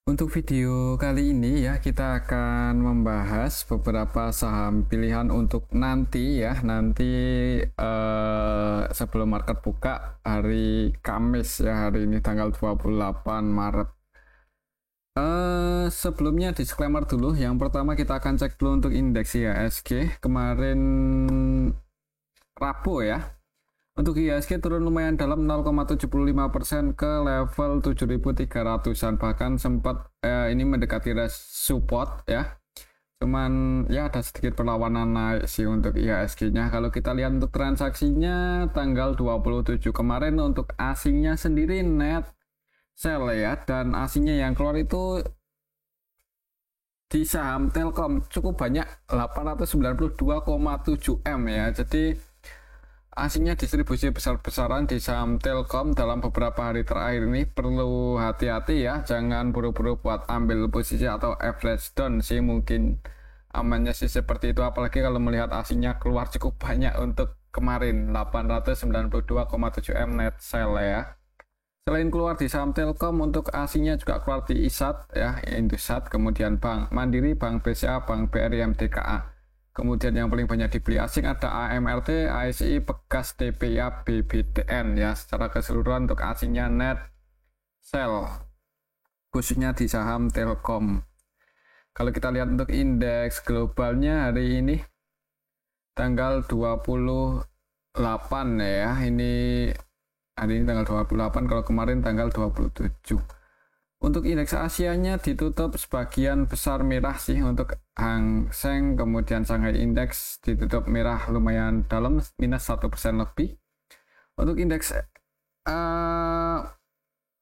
Untuk video kali ini ya kita akan membahas beberapa saham pilihan untuk nanti ya sebelum market buka hari Kamis ya, hari ini tanggal 28 Maret. Sebelumnya disclaimer dulu. Yang pertama kita akan cek dulu untuk indeks IHSG kemarin Rabu ya. Untuk IHSG turun lumayan dalam 0,75% ke level 7.300-an, bahkan sempat ini mendekati support ya. Cuman ya ada sedikit perlawanan naik sih untuk IHSG-nya. Kalau kita lihat untuk transaksinya tanggal 27 kemarin untuk asingnya sendiri net sell ya, dan asingnya yang keluar itu di saham Telkom cukup banyak, 892,7 M ya. Jadi asingnya distribusi besar-besaran di saham Telkom dalam beberapa hari terakhir ini. Perlu hati-hati ya, jangan buru-buru buat ambil posisi atau average down sih, mungkin amannya sih seperti itu, apalagi kalau melihat asingnya keluar cukup banyak untuk kemarin 892,7 M net sell ya. Selain keluar di saham Telkom, untuk asingnya juga keluar di ISAT ya, Indosat, kemudian Bank Mandiri, Bank BCA, Bank BRI, MDKA. Kemudian yang paling banyak dibeli asing ada AMRT, ASI, Pegas, TPA, BBTN ya. Secara keseluruhan untuk asingnya net sell, khususnya di saham Telkom. Kalau kita lihat untuk indeks globalnya hari ini tanggal 28 ya. Hari ini tanggal 28, kalau kemarin tanggal 27. Untuk indeks Asianya ditutup sebagian besar merah sih. Untuk Hang Seng kemudian Shanghai Index ditutup merah lumayan dalam, minus 1% lebih. Untuk indeks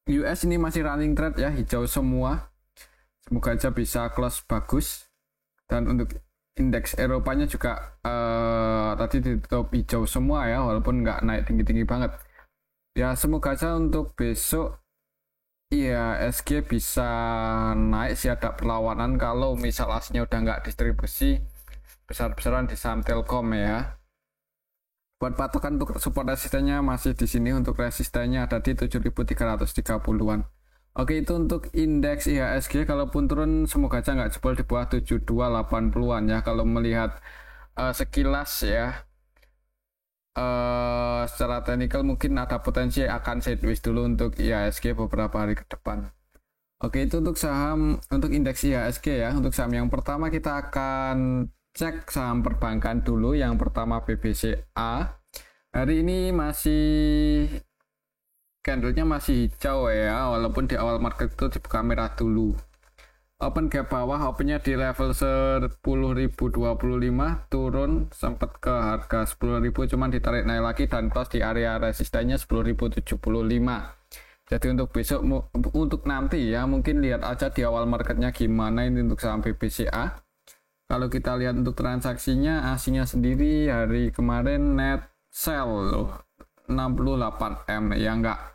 US ini masih running trade ya, hijau semua. Semoga aja bisa close bagus. Dan untuk indeks Eropanya juga tadi ditutup hijau semua ya, walaupun nggak naik tinggi-tinggi banget. Ya semoga aja untuk besok IHSG bisa naik sih, ada perlawanan kalau misal aslinya udah nggak distribusi besar-besaran di saham Telkom ya. Buat patokan untuk support resistennya masih di sini, untuk resistennya ada di 7.330-an. Oke, itu untuk indeks IHSG. Kalaupun turun semoga aja nggak jebol di bawah 7280-an ya. Kalau melihat sekilas ya, secara teknikal mungkin ada potensi akan sideways dulu untuk IHSG beberapa hari ke depan. Oke, itu untuk saham, untuk indeks IHSG ya. Untuk saham yang pertama kita akan cek saham perbankan dulu. Yang pertama BBCA. Hari ini candlenya masih hijau ya, walaupun di awal market itu dibuka merah dulu. Open gap bawah, opennya di level 10.025, turun sempat ke harga 10.000, cuman ditarik naik lagi dan close di area resistennya 10.075. Jadi untuk besok, untuk nanti ya, mungkin lihat aja di awal marketnya gimana ini untuk saham BBCA. Kalau kita lihat untuk transaksinya, asingnya sendiri hari kemarin net sell 68 M ya, enggak.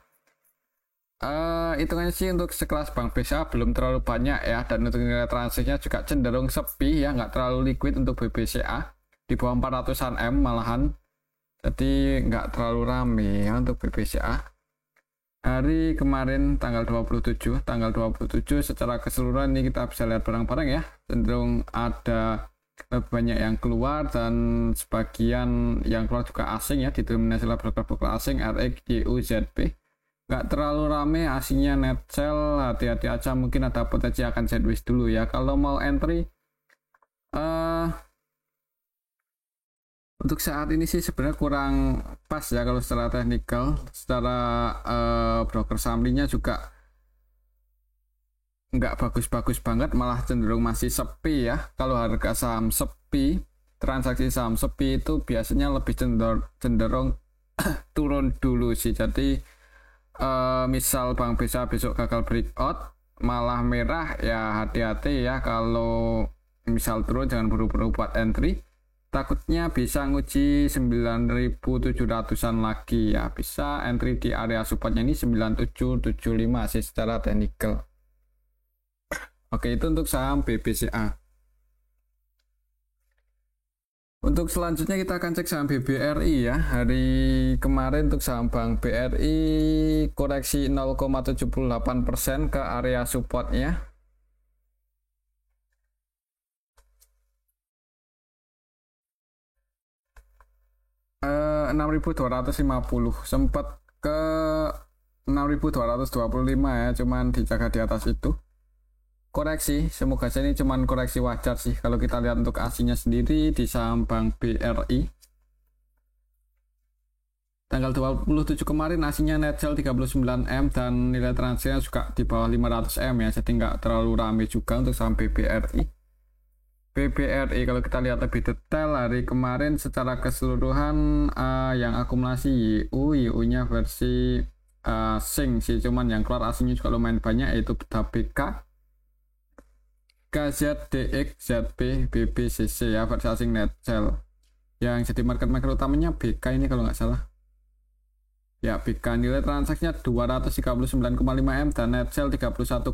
Hitungannya sih untuk sekelas Bank BCA belum terlalu banyak ya, dan untuk nilai transaksinya juga cenderung sepi ya, nggak terlalu liquid untuk BBCA, di bawah 400-an M malahan, jadi nggak terlalu rame ya untuk BBCA. Hari kemarin tanggal 27 secara keseluruhan ini kita bisa lihat bareng-bareng ya, cenderung ada lebih banyak yang keluar dan sebagian yang keluar juga asing ya, didominasi oleh broker-broker asing, RX, YU, ZB. Nggak terlalu rame, aslinya net sell, hati-hati aja, mungkin ada potensi akan sideways dulu ya. Kalau mau entry untuk saat ini sih sebenarnya kurang pas ya kalau secara teknikal. Secara broker sahamnya juga nggak bagus-bagus banget, malah cenderung masih sepi ya. Kalau harga saham sepi, transaksi saham sepi itu biasanya lebih cenderung turun dulu sih. Jadi misal Bank BCA besok gagal breakout malah merah ya, hati-hati ya. Kalau misal turun jangan buru-buru buat entry, takutnya bisa nguji 9.700-an lagi ya. Bisa entry di area supportnya ini 9775 sih secara teknikal. Oke, itu untuk saham BBCA. Untuk selanjutnya kita akan cek saham BBRI ya. Hari kemarin untuk saham Bank BRI koreksi 0,78% ke area supportnya. 6.250, sempat ke 6.225 ya, cuman dijaga di atas itu. Koreksi, semoga saja ini cuman koreksi wajar sih. Kalau kita lihat untuk ASINnya sendiri di saham Bank BRI tanggal 27 kemarin ASINnya net sell 39M dan nilai transaksinya juga di bawah 500M ya, jadi nggak terlalu rame juga untuk saham BBRI. BBRI kalau kita lihat lebih detail hari kemarin secara keseluruhan yang akumulasi YU nya versi Sing sih, cuman yang keluar ASINnya juga lumayan banyak, yaitu BK, KZDX, ZP, BBCC ya, versi asing net sell. Yang jadi market maker utamanya BK ini kalau nggak salah. Ya, BK nilai transaksinya 239,5M dan net sell 31,7.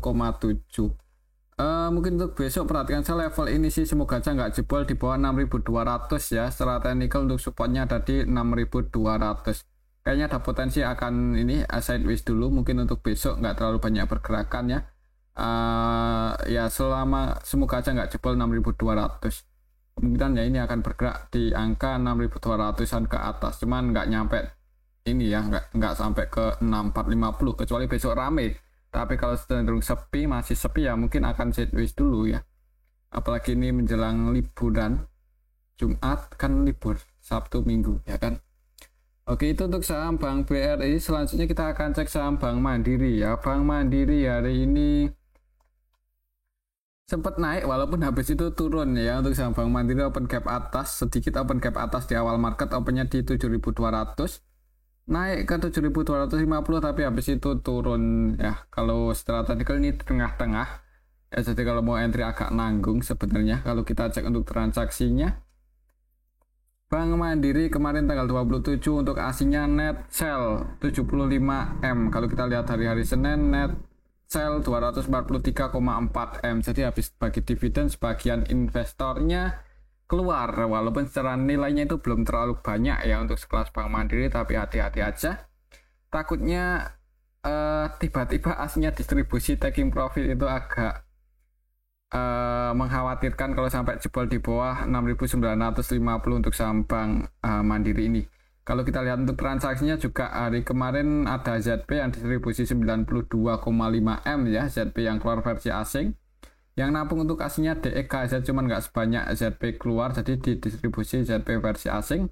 Mungkin untuk besok perhatikan saya level ini sih, semoga aja nggak jebol di bawah 6.200 ya. Secara teknikal untuk supportnya ada di 6.200. Kayaknya ada potensi akan ini sideways dulu, mungkin untuk besok nggak terlalu banyak pergerakan ya. Ya selama semoga aja nggak jebol 6.200. Kemungkinan ya ini akan bergerak di angka 6.200an ke atas, cuman nggak nyampe ini ya, nggak sampai ke 6450 kecuali besok rame. Tapi kalau cenderung sepi, masih sepi ya mungkin akan sideways dulu ya. Apalagi ini menjelang liburan, Jumat kan libur, Sabtu Minggu ya kan. Oke, itu untuk saham Bank BRI. Selanjutnya kita akan cek saham Bank Mandiri ya. Bank Mandiri hari ini sempat naik walaupun habis itu turun ya. Untuk saham Bank Mandiri open gap atas, sedikit open gap atas di awal market, opennya di 7.200. Naik ke 7.250 tapi habis itu turun ya. Kalau secara teknikal ini tengah-tengah ya, jadi kalau mau entry agak nanggung sebenarnya. Kalau kita cek untuk transaksinya, Bank Mandiri kemarin tanggal 27 untuk ASINnya net sell 75M. Kalau kita lihat hari-hari Senin net sell 243,4M. Jadi habis bagi dividen sebagian investornya keluar, walaupun secara nilainya itu belum terlalu banyak ya untuk sekelas Bank Mandiri, tapi hati-hati aja. Takutnya tiba-tiba ASINnya distribusi taking profit itu agak mengkhawatirkan kalau sampai jebol di bawah 6.950 untuk saham Bank Mandiri ini. Kalau kita lihat untuk transaksinya juga hari kemarin ada ZP yang distribusi 92,5M ya, ZP yang keluar versi asing. Yang nampung untuk ASINnya DEKZ cuman nggak sebanyak ZP keluar, jadi didistribusi ZP versi asing.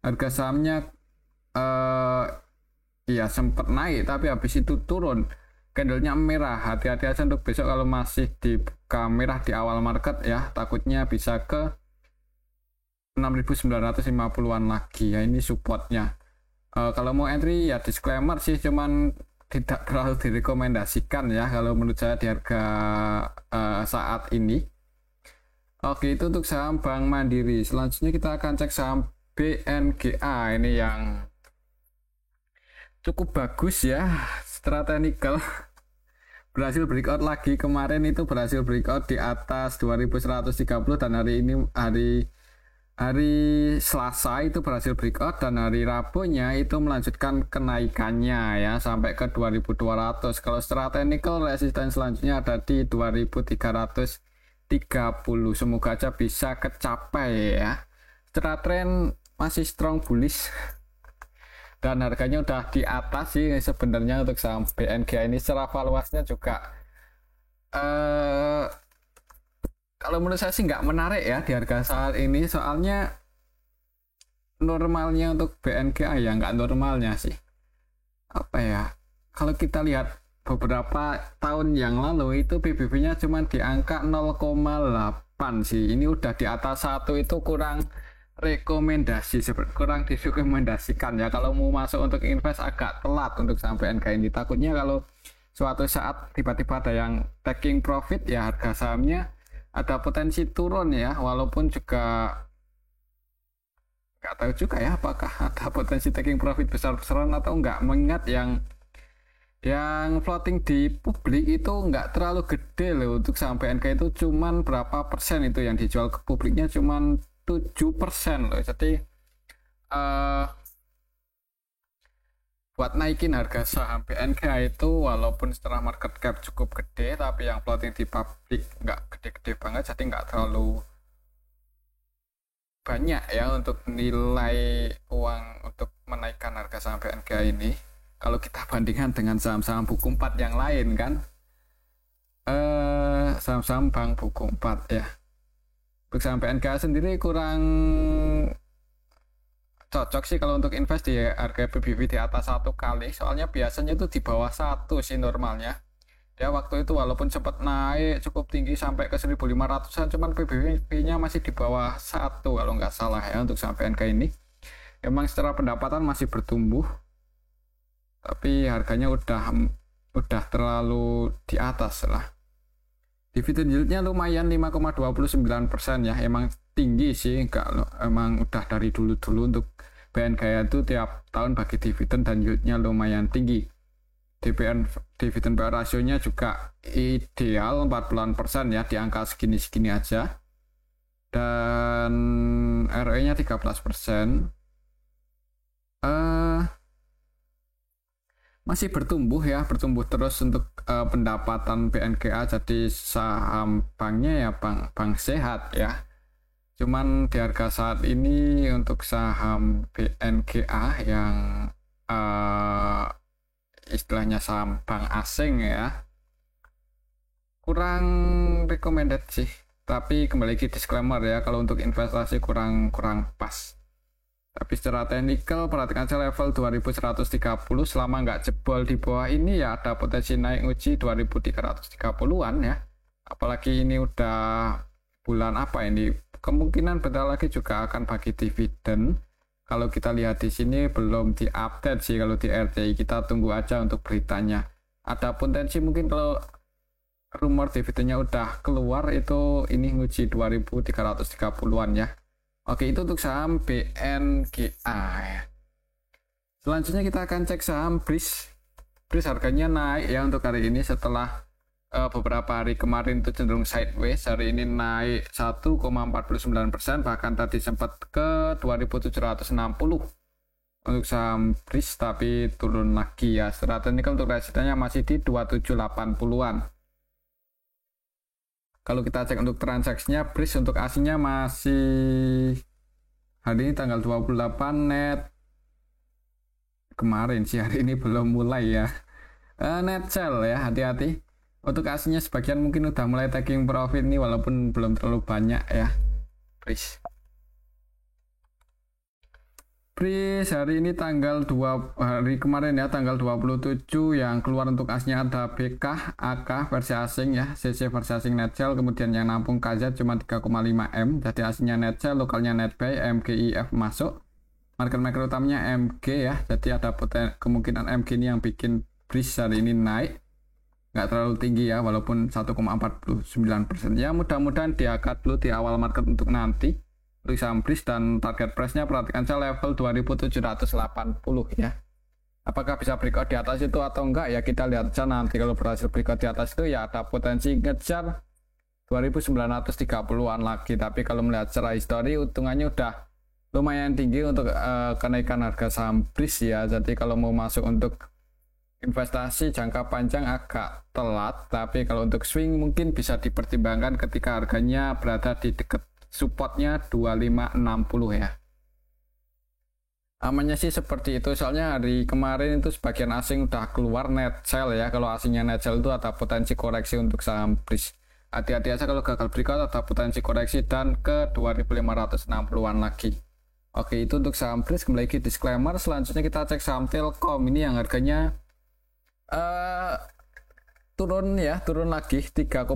Harga sahamnya ya sempat naik tapi habis itu turun. Candlenya merah, hati-hati aja untuk besok kalau masih dibuka merah di awal market ya, takutnya bisa ke 6.950an lagi ya, ini supportnya. Kalau mau entry ya disclaimer sih, cuman tidak terlalu direkomendasikan ya kalau menurut saya di harga saat ini. Oke, itu untuk saham Bank Mandiri. Selanjutnya kita akan cek saham BNGA, ini yang cukup bagus ya secara teknikal. Berhasil breakout lagi, kemarin itu berhasil breakout di atas 2130 dan hari ini hari Selasa itu berhasil breakout dan hari Rabunya itu melanjutkan kenaikannya ya sampai ke 2200. Kalau secara teknikal resisten selanjutnya ada di 2330. Semoga aja bisa kecapai ya. Secara tren masih strong bullish dan harganya udah di atas sih sebenarnya untuk saham BNGA ini. Secara valuasinya juga kalau menurut saya sih nggak menarik ya di harga saat ini, soalnya normalnya untuk BNGA ya nggak normalnya sih. Apa ya, kalau kita lihat beberapa tahun yang lalu itu PBB-nya cuma di angka 0,8 sih. Ini udah di atas 1 itu kurang direkomendasikan ya. Kalau mau masuk untuk invest agak telat untuk sampai NK ini. Takutnya kalau suatu saat tiba-tiba ada yang taking profit ya, harga sahamnya ada potensi turun ya, walaupun juga nggak tahu juga ya apakah ada potensi taking profit besar-besaran atau enggak, mengingat yang floating di publik itu nggak terlalu gede loh. Untuk sampai NK itu cuman berapa persen itu yang dijual ke publiknya, cuman 7% loh. Jadi buat naikin harga saham BNK itu walaupun setelah market cap cukup gede, tapi yang floating di publik nggak gede-gede banget, jadi nggak terlalu banyak ya untuk nilai uang untuk menaikkan harga saham BNK ini. Kalau kita bandingkan dengan saham-saham buku 4 yang lain kan, saham-saham bank buku 4 ya. Untuk saham BNK sendiri kurang cocok sih kalau untuk invest di harga PBV di atas 1 kali, soalnya biasanya itu di bawah 1 sih normalnya. Ya waktu itu walaupun sempat naik cukup tinggi sampai ke 1.500-an, cuman PBV-nya masih di bawah 1 kalau nggak salah ya untuk saham BNK ini. Emang secara pendapatan masih bertumbuh, tapi harganya udah terlalu di atas lah. Dividen yieldnya lumayan 5,29% ya, emang tinggi sih, emang udah dari dulu-dulu untuk BNK itu tiap tahun bagi dividen dan yieldnya lumayan tinggi. Dividen PE rasionya juga ideal 40% ya, di angka segini-segini aja, dan ROE-nya 13%. Masih bertumbuh ya, bertumbuh terus untuk pendapatan BNKA, jadi saham banknya ya bank sehat ya. Cuman di harga saat ini untuk saham BNKA yang istilahnya saham bank asing ya, kurang recommended sih. Tapi kembali lagi disclaimer ya, kalau untuk investasi kurang pas. Tapi secara teknikal perhatikan saja level 2130, selama nggak jebol di bawah ini ya ada potensi naik uji 2330-an ya. Apalagi ini udah bulan apa ini, kemungkinan bentar lagi juga akan bagi dividen. Kalau kita lihat di sini belum diupdate sih, kalau di RTI kita tunggu aja untuk beritanya. Ada potensi mungkin kalau rumor dividennya udah keluar itu ini nguji 2330-an ya. Oke, itu untuk saham BNKA ya. Selanjutnya kita akan cek saham BRIS. BRIS harganya naik ya untuk hari ini setelah beberapa hari kemarin itu cenderung sideways. Hari ini naik 1,49%, bahkan tadi sempat ke 2760 untuk saham BRIS, tapi turun lagi ya. Secara teknikal untuk resistennya masih di 2780-an. Kalau kita cek untuk transaksinya, BRIS untuk aslinya masih hari ini tanggal 28 net. Kemarin sih, hari ini belum mulai ya. Net sell ya, hati-hati. Untuk aslinya sebagian mungkin udah mulai taking profit nih, walaupun belum terlalu banyak ya. BRIS hari ini hari kemarin ya, tanggal 27 yang keluar untuk asnya ada BK, AK versi asing ya, CC versi asing net sell, kemudian yang nampung KZ cuma 3,5 M, jadi aslinya net sell, lokalnya net buy, MGIF masuk, market maker utamanya MG ya, jadi ada kemungkinan MG ini yang bikin BRIS hari ini naik, nggak terlalu tinggi ya, walaupun 1,49% ya, mudah-mudahan diangkat dulu di awal market untuk nanti. Untuk saham BRIS dan target price-nya perhatikan saya level 2780 ya. Apakah bisa breakout di atas itu atau enggak ya, kita lihat saja nanti. Kalau berhasil breakout di atas itu ya ada potensi ngejar 2930-an lagi. Tapi kalau melihat secara histori, hitungannya udah lumayan tinggi untuk kenaikan harga saham BRIS ya. Jadi kalau mau masuk untuk investasi jangka panjang agak telat, tapi kalau untuk swing mungkin bisa dipertimbangkan ketika harganya berada di dekat supportnya 2560 ya. Amannya sih seperti itu, soalnya hari kemarin itu sebagian asing udah keluar net sell ya. Kalau asingnya net sell itu ada potensi koreksi untuk saham BRIS. Hati-hati aja kalau gagal breakout, ada potensi koreksi dan ke 2560-an lagi. Oke, itu untuk saham BRIS. Kembali lagi disclaimer. Selanjutnya kita cek saham Telkom ini yang harganya turun lagi 3,59%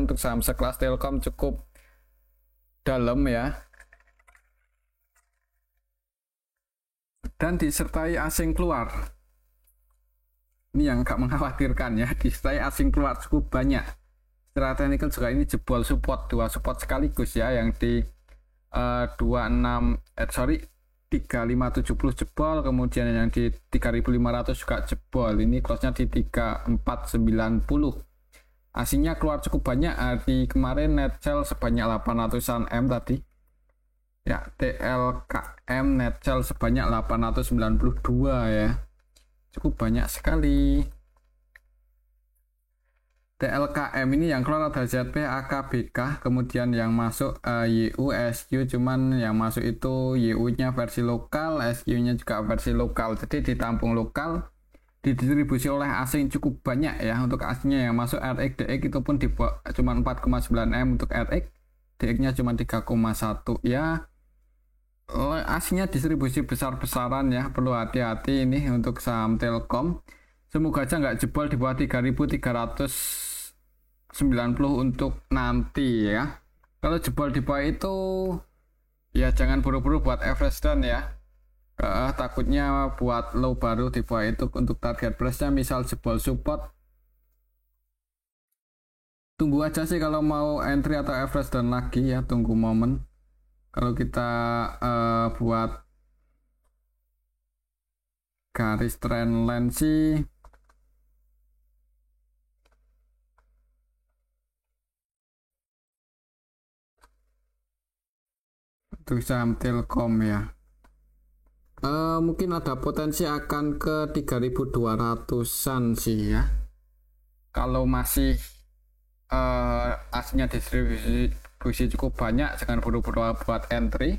untuk saham sekelas Telkom, cukup dalam ya, dan disertai asing keluar. Ini yang agak mengkhawatirkan ya, disertai asing keluar cukup banyak. Secara teknikal juga ini jebol support, 2 support sekaligus ya, yang di 3570 jebol, kemudian yang di 3500 juga jebol. Ini close-nya di 3490. Aslinya keluar cukup banyak hari kemarin, net sell sebanyak 800-an M tadi ya. TLKM net sell sebanyak 892 ya, cukup banyak sekali. TLKM ini yang keluar ada ZP, AKBK, kemudian yang masuk YU, SQ, cuman yang masuk itu YU-nya versi lokal, SQ-nya juga versi lokal. Jadi ditampung lokal, didistribusi oleh asing cukup banyak ya. Untuk asingnya yang masuk RX, DX itu pun cuma 4,9 M untuk RX, DX-nya cuma 3,1 ya. Asingnya distribusi besar-besaran ya, perlu hati-hati ini untuk saham Telkom. Semoga aja nggak jebol di bawah 3.390 untuk nanti ya. Kalau jebol di bawah itu ya jangan buru-buru buat average down ya. Takutnya buat low baru di bawah itu. Untuk target price-nya misal jebol support, tunggu aja sih kalau mau entry atau average down lagi ya, tunggu momen. Kalau kita buat garis trendline sih untuk saham Telkom ya, mungkin ada potensi akan ke 3.200-an sih ya. Kalau masih aslinya distribusi cukup banyak, jangan buru-buru buat entry.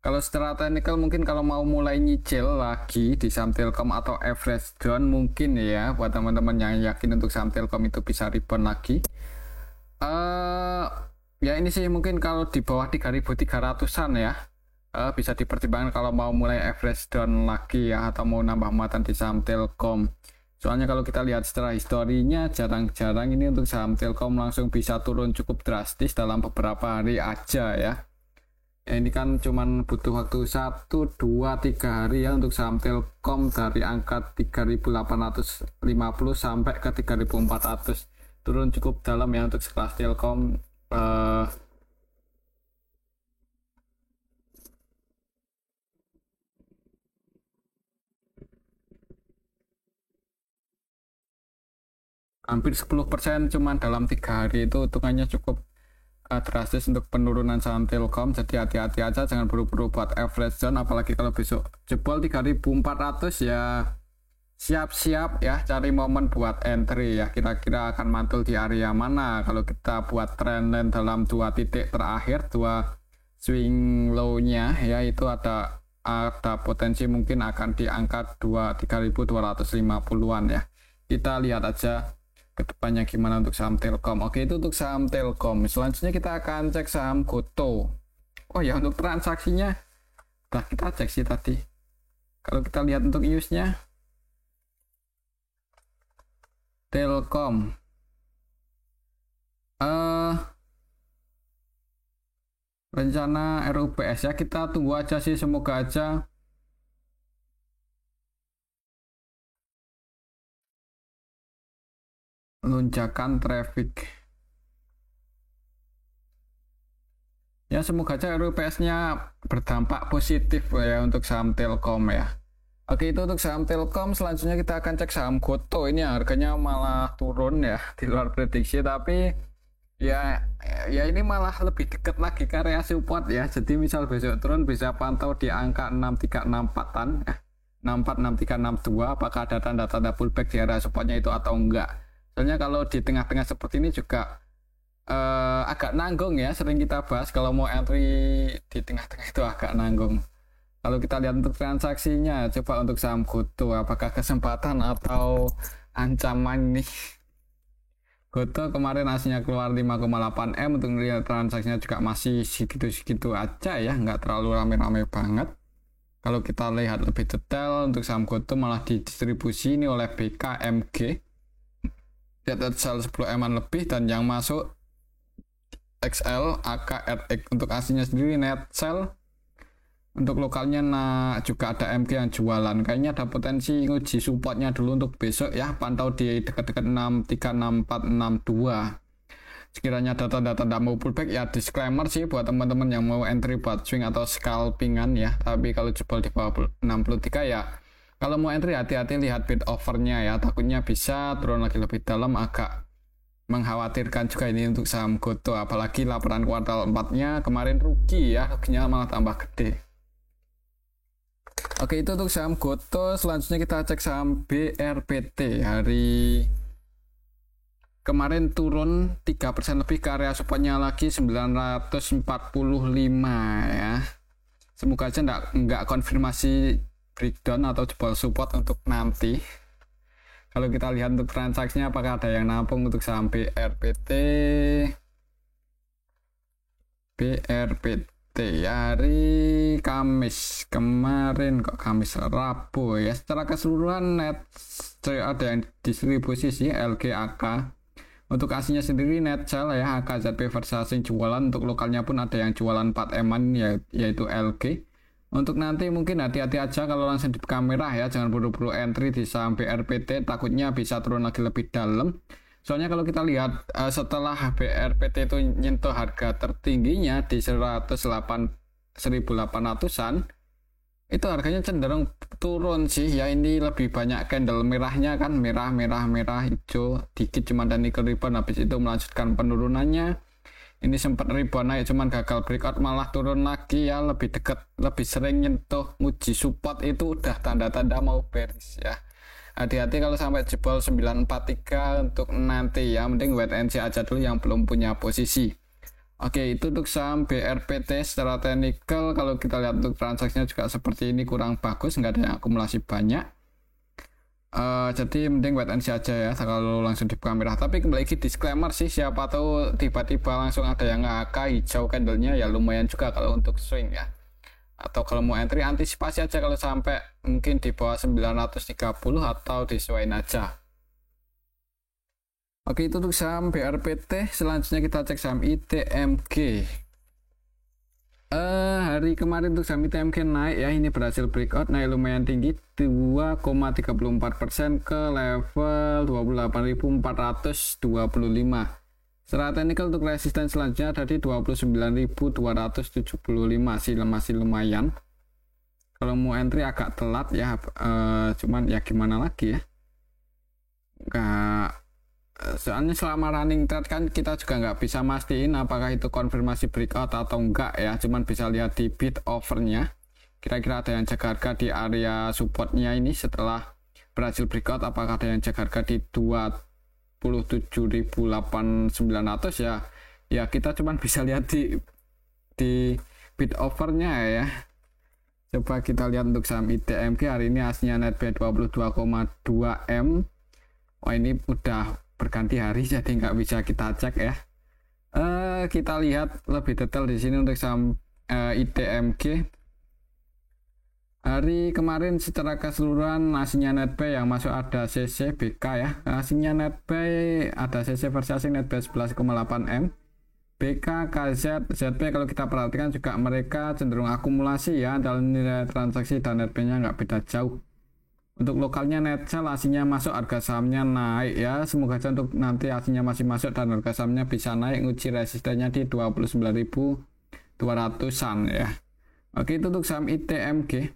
Kalau secara teknikal mungkin kalau mau mulai nyicil lagi di saham Telkom atau average down mungkin ya, buat teman-teman yang yakin untuk saham Telkom itu bisa rebound lagi. Ya ini sih mungkin kalau di bawah 3.300-an ya, bisa dipertimbangkan kalau mau mulai average down lagi ya, atau mau nambah muatan di saham Telkom. Soalnya kalau kita lihat secara historinya, jarang-jarang ini untuk saham Telkom langsung bisa turun cukup drastis dalam beberapa hari aja ya. Ya ini kan cuman butuh waktu 1, 2, 3 hari ya untuk saham Telkom dari angka 3.850 sampai ke 3.400. Turun cukup dalam ya untuk sekelas Telkom. Hampir 10% cuman dalam 3 hari, itu hitungannya cukup drastis untuk penurunan saham Telkom. Jadi hati-hati aja, jangan buru-buru buat average down, apalagi kalau besok jebol 3.400 ya, siap-siap ya cari momen buat entry ya. Kira-kira akan mantul di area mana kalau kita buat trendline dalam 2 titik terakhir, 2 swing low-nya ya, itu ada potensi mungkin akan di angka 3.250-an ya. Kita lihat aja kedepannya gimana untuk saham Telkom. Oke, itu untuk saham Telkom. Selanjutnya kita akan cek saham Goto. Oh ya, untuk transaksinya nah kita cek sih tadi. Kalau kita lihat untuk use-nya, Telkom rencana RUPS ya, kita tunggu aja sih, semoga aja lonjakan traffic ya, semoga aja RUPS-nya berdampak positif ya untuk saham Telkom ya. Oke, itu untuk saham Telkom. Selanjutnya kita akan cek saham Goto. Ini harganya malah turun ya, di luar prediksi, tapi ya ini malah lebih dekat lagi ke area support ya. Jadi misal besok turun bisa pantau di angka 6364-an ya, 646362. Apakah ada tanda-tanda pullback di area supportnya itu atau enggak. Soalnya kalau di tengah-tengah seperti ini juga agak nanggung ya, sering kita bahas kalau mau entry di tengah-tengah itu agak nanggung. Kalau kita lihat untuk transaksinya, coba untuk saham Goto, apakah kesempatan atau ancaman nih? Goto kemarin hasilnya keluar 5,8 M, untuk melihat transaksinya juga masih segitu-segitu aja ya, nggak terlalu rame-rame banget. Kalau kita lihat lebih detail untuk saham Goto malah didistribusi ini oleh BKMG, net sell 10 M lebih, dan yang masuk XL, AK, RX. Untuk aslinya sendiri net sell, untuk lokalnya juga ada MG yang jualan. Kayaknya ada potensi nguji supportnya dulu untuk besok ya, pantau di dekat-dekat 636462. Sekiranya ada tanda-tanda mau pullback ya, disclaimer sih buat teman-teman yang mau entry buat swing atau scalpingan ya. Tapi kalau jebol di bawah 63 ya, kalau mau entry hati-hati, lihat bid offernya ya, takutnya bisa turun lagi lebih dalam. Agak mengkhawatirkan juga ini untuk saham Goto, apalagi laporan kuartal 4-nya kemarin rugi ya, ruginya malah tambah gede. Oke, itu untuk saham Goto. Selanjutnya kita cek saham BRPT. Hari kemarin turun 3% lebih ke area supportnya lagi 945 ya. Semoga aja nggak konfirmasi breakdown atau jebol support untuk nanti. Kalau kita lihat untuk transaksinya, apakah ada yang nampung untuk saham BRPT hari Kamis kemarin, kok Kamis, Rabu ya. Secara keseluruhan net ada yang distribusi sih LGAK. Untuk aslinya sendiri net sell ya, AKZP versi asing jualan. Untuk lokalnya pun ada yang jualan 4M-an yaitu LG. Untuk nanti mungkin hati-hati aja kalau langsung di kamera ya, jangan buru-buru entry di saham BRPT, takutnya bisa turun lagi lebih dalam. Soalnya kalau kita lihat setelah BRPT itu nyentuh harga tertingginya di 108.800-an, itu harganya cenderung turun sih ya. Ini lebih banyak candle merahnya kan, merah hijau dikit, cuman dan nickel rebound, habis itu melanjutkan penurunannya. Ini sempat rebound naik, cuman gagal breakout, malah turun lagi ya, lebih dekat, lebih sering nyentuh uji support, itu udah tanda-tanda mau bearish ya. Hati-hati kalau sampai jebol 943 untuk nanti ya, mending wait and see aja dulu yang belum punya posisi. Oke, itu untuk saham BRPT secara teknikal. Kalau kita lihat untuk transaksinya juga seperti ini, kurang bagus, nggak ada yang akumulasi banyak. Jadi mending wait and see aja ya kalau langsung dibuka merah. Tapi kembali lagi disclaimer sih, siapa tahu tiba-tiba langsung ada yang ngak hijau candlenya, ya lumayan juga kalau untuk swing ya. Atau kalau mau entry, antisipasi aja kalau sampai mungkin di bawah 930 atau disesuaiin aja. Oke, itu untuk saham BRPT. Selanjutnya kita cek saham ITMG. Hari kemarin untuk saham ITMG naik ya, ini berhasil breakout, naik lumayan tinggi 2,34% ke level 28.425. Secara teknikal untuk resisten selanjutnya ada di 29.275, masih lumayan. Kalau mau entry agak telat ya, cuman ya gimana lagi ya, soalnya selama running trade kan kita juga nggak bisa mastiin apakah itu konfirmasi breakout atau enggak ya, cuman bisa lihat di bid offernya, kira-kira ada yang jaga harga di area supportnya ini setelah berhasil breakout, apakah ada yang jaga harga di 27.800 ya kita cuman bisa lihat di bid offernya ya. Coba kita lihat untuk saham ITMG hari ini aslinya net buy 22,2 M. Oh, ini udah berganti hari jadi nggak bisa kita cek ya. Kita lihat lebih detail di sini untuk saham ITMG. Hari kemarin secara keseluruhan aslinya net buy yang masuk ada CC BK ya. Aslinya net buy ada CC versi asing net buy 11,8 M. BK, KZ, ZP kalau kita perhatikan juga mereka cenderung akumulasi ya, dalam nilai transaksi dan net buy-nya nggak beda jauh. Untuk lokalnya net sell aslinya masuk, harga sahamnya naik ya. Semoga aja untuk nanti aslinya masih masuk dan harga sahamnya bisa naik, nguji resistennya di 29.200-an ya. Oke, itu untuk saham ITMG.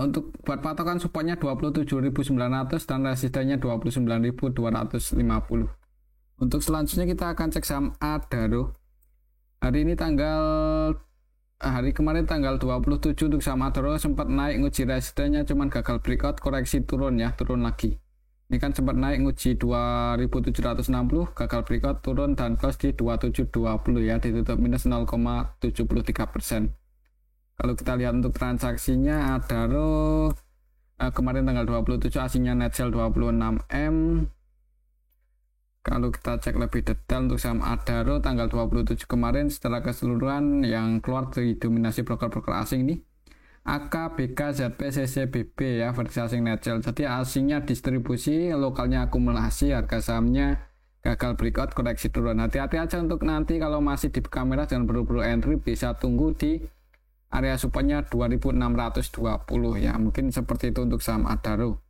Untuk buat patokan supportnya 27.900 dan resistennya 29.250. Untuk selanjutnya kita akan cek saham Adaro. Hari kemarin tanggal 27 untuk saham Adaro sempat naik nguji resistennya, cuman gagal breakout, koreksi turun ya, turun lagi. Ini kan sempat naik nguji 2760, gagal breakout, turun dan close di 2720 ya, ditutup minus 0,73%. Kalau kita lihat untuk transaksinya Adaro kemarin tanggal 27 aslinya net sell 26 M. Kalau kita cek lebih detail untuk saham Adaro tanggal 27 kemarin secara keseluruhan yang keluar didominasi broker-broker asing nih, AK, BK, ZP, CC, BB ya, versi asing net sell. Jadi asingnya distribusi, lokalnya akumulasi, harga sahamnya gagal breakout, koreksi turun. Hati-hati aja untuk nanti kalau masih di kamera, jangan buru-buru entry, bisa tunggu di area supportnya 2620 ya, mungkin seperti itu untuk saham Adaro.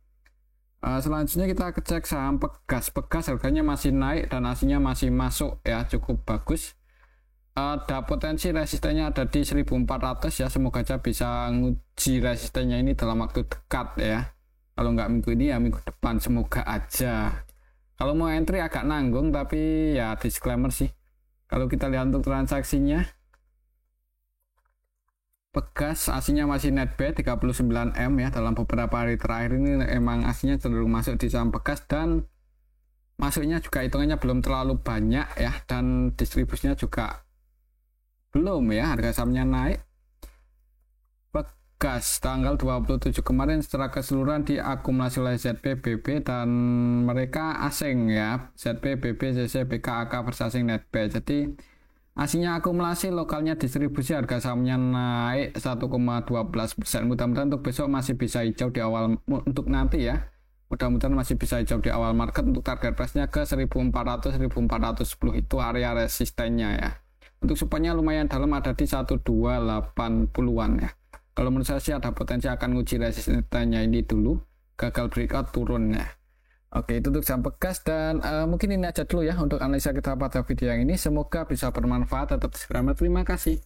Selanjutnya kita cek saham Pegas. Pegas harganya masih naik dan aslinya masih masuk ya, cukup bagus. Ada potensi resistennya ada di 1400 ya, semoga aja bisa nguji resistennya ini dalam waktu dekat ya. Kalau nggak minggu ini ya minggu depan, semoga aja. Kalau mau entry agak nanggung, tapi ya disclaimer sih. Kalau kita lihat untuk transaksinya Pegas aslinya masih net buy 39M ya, dalam beberapa hari terakhir ini emang aslinya cenderung masuk di saham Pegas, dan masuknya juga hitungannya belum terlalu banyak ya, dan distribusinya juga belum ya, harga sahamnya naik. Pegas tanggal 27 kemarin secara keseluruhan diakumulasi oleh ZPBB dan mereka asing ya, ZPBB, CC, BKAK versi asing net buy. Jadi aslinya akumulasi, lokalnya distribusi, harga sahamnya naik 1,12%. Mudah-mudahan untuk besok masih bisa hijau di awal, untuk nanti ya. Mudah-mudahan masih bisa hijau di awal market. Untuk target price-nya ke 1400-1410 itu area resistennya ya. Untuk supportnya lumayan dalam, ada di 1280-an ya. Kalau menurut saya sih ada potensi akan nguji resistennya ini dulu, gagal breakout turun ya. Oke, itu untuk saham Pegas, dan mungkin ini aja dulu ya untuk analisa kita pada video yang ini. Semoga bisa bermanfaat. Tetap bersama, terima kasih.